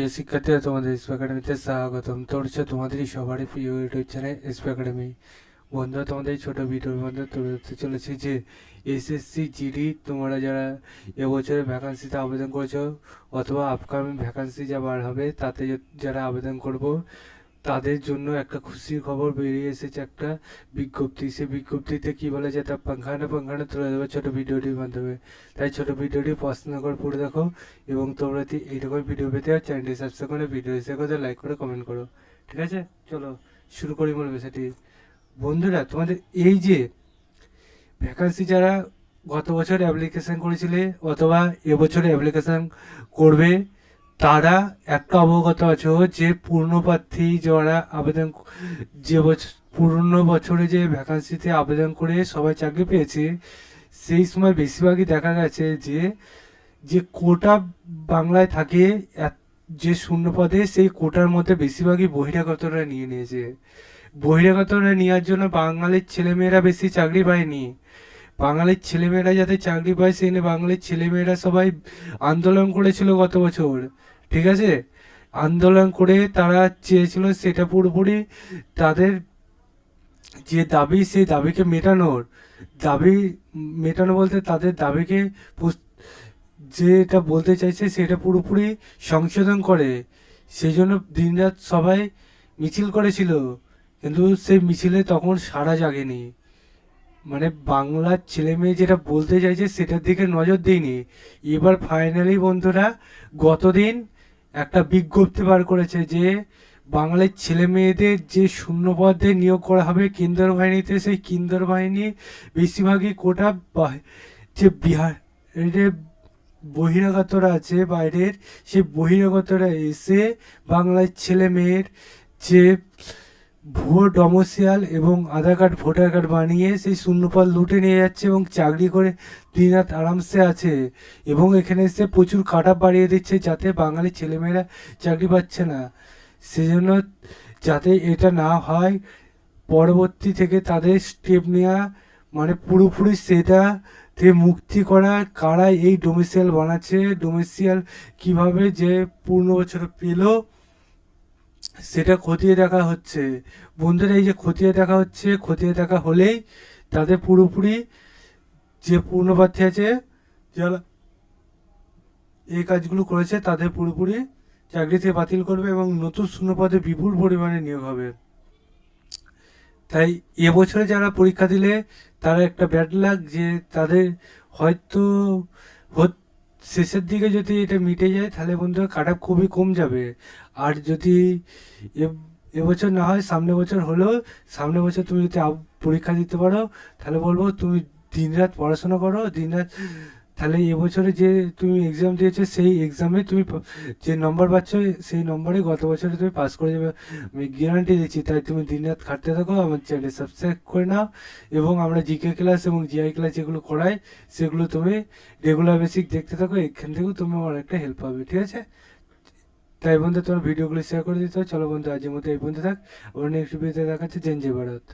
প্রিয় শিক্ষার্থীরা, তোমাদের এসপি একাডেমিতে স্বাগতম। তো হচ্ছে তোমাদেরই সবারই প্রিয় ইউটিউব চ্যানেল এসপি একাডেমি। বন্ধুরা, তোমাদের এই ছোট ভিডিওর মধ্যে তুলে ধরতে চলেছি যে এসএসসি জিডি তোমরা যারা এবছরে ভ্যাকান্সিতে আবেদন করেছো অথবা আপকামিং ভ্যাকান্সি যা বার হবে তাতে যারা আবেদন করবো তাদের জন্য একটা খুশির খবর বেরিয়ে এসেছে, একটা বিজ্ঞপ্তি। সেই বিজ্ঞপ্তিতে কী বলে যে তা পাংখানা তুলে দেবে ছোটো ভিডিওটির মাধ্যমে। তাই ছোটো ভিডিওটি পছন্দ করে পড়ে দেখো এবং তোমরা এইরকম ভিডিও পেতে চ্যানেলটি সাবস্ক্রাইব করে ভিডিও শেয়ার করে লাইক করে কমেন্ট করো। ঠিক আছে, চলো শুরু করি মূল বিষয়টি। বন্ধুরা, তোমাদের এই যে ভ্যাকান্সি যারা গত বছর অ্যাপ্লিকেশান করেছিলে অথবা এবছরে অ্যাপ্লিকেশান করবে তারা একটা অবগত আছো যে পূর্ণপ্রার্থী যারা আবেদন যে পুরনো বছরে যে ভ্যাকান্সিতে আবেদন করে সবাই চাকরি পেয়েছে, সেই সময় বেশিরভাগই দেখা গেছে যে যে কোটা বাংলায় থাকে যে শূন্য পদে, সেই কোটার মধ্যে বেশিরভাগই বহিরাগতরা নিয়ে নিয়েছে। বহিরাগতরা নেওয়ার জন্য বাঙালির ছেলেমেয়েরা বেশি চাকরি পায়নি। বাঙালির ছেলেমেয়েরা যাতে চাকরি পায় সেই নিয়ে বাঙালির ছেলেমেয়েরা সবাই আন্দোলন করেছিল গত বছর। ঠিক আছে, আন্দোলন করে তারা চেয়েছিল সেটা পুরোপুরি তাদের যে দাবি সেই দাবিকে মেটানো বলতে তাদের দাবিকে যেটা বলতে চাইছে সেটা পুরোপুরি সংশোধন করে। সেই জন্য দিনরাত সবাই মিছিল করেছিল, কিন্তু সেই মিছিলে তখন সাড়া জাগেনি। মানে বাংলার ছেলে মেয়ে যেটা বলতে চাইছে সেটার দিকে নজর দিইনি। এবার ফাইনালি বন্ধুরা গতদিন একটা বিজ্ঞপ্তি বার করেছে যে বাঙালির ছেলে মেয়েদের যে শূন্য পদে নিয়োগ করা হবে কেন্দ্র বাহিনীতে, সেই কেন্দ্র বাহিনী বেশিরভাগই কোটা যে বিহারের বহিরাগতরা আছে বাইরের, সেই বহিরাগতরা এসে বাংলার ছেলে মেয়ের যে ভুয়ো ডোমিসাইল এবং আধার কার্ড ভোটার কার্ড বানিয়ে সেই শূন্যপদ লুটে নিয়ে যাচ্ছে এবং চাকরি করে দিনরাত আরামসে আছে এবং এখানে এসে প্রচুর কাটা বাড়িয়ে দিচ্ছে যাতে বাঙালি ছেলেমেয়েরা চাকরি পাচ্ছে না। সেজন্য যাতে এটা না হয় পরবর্তী থেকে তাদের স্টেপ নেওয়া, মানে পুরোপুরি সেটা থেকে মুক্তি করা। কারা এই ডোমিসাইল বানাচ্ছে, ডোমিসাইল কিভাবে যে পূর্ণ বছর পেল সেটা খতিয়ে দেখা হচ্ছে। বন্ধুরা, এই যে খতিয়ে দেখা হচ্ছে, খতিয়ে দেখা হলেই তাদের পুরোপুরি যে পূর্ণপ্রার্থী আছে যারা এই কাজগুলো করেছে তাদের পুরোপুরি চাকরিতে বাতিল করবে এবং নতুন শূন্যপদে বিপুল পরিমাণে নিয়োগ হবে। তাই এবছরে যারা পরীক্ষা দিলে তারা একটা ব্যাড লাক যে তাদের হয়তো শেষের দিকে যদি এটা মিটে যায় তাহলে বন্ধুরা কাট অফ খুবই কম যাবে। আর যদি এবছর না হয় সামনে বছর হলেও, সামনে বছর তুমি যদি পরীক্ষা দিতে পারো তাহলে বলবো তুমি দিনরাত পড়াশোনা করো, দিনরাত, তাহলে এবছরে যে তুমি এক্সাম দিয়েছো সেই এক্সামে তুমি যে নম্বর পাচ্ছ সেই নম্বরে গত বছরে তুমি পাস করে যাবে, আমি গ্যারান্টি দিচ্ছি। তাই তুমি দিনরাত খাটতে থাকো, আমার চ্যানেল সাবস্ক্রাইব করে নাও এবং আমরা জিকে ক্লাস এবং জিআই ক্লাস যেগুলো করাই সেগুলো তুমি রেগুলার বেসিক দেখতে থাকো। এখান থেকেও তুমি অনেকটা হেল্প পাবে। ঠিক আছে, তাই বন্ধু তোমার ভিডিওগুলো শেয়ার করে দিতে হবে। চলো বন্ধু, আজকের মতো এই পর্যন্ত থাক, আবার নেক্সট ভিডিওতে দেখাচ্ছে। জয় ভারত।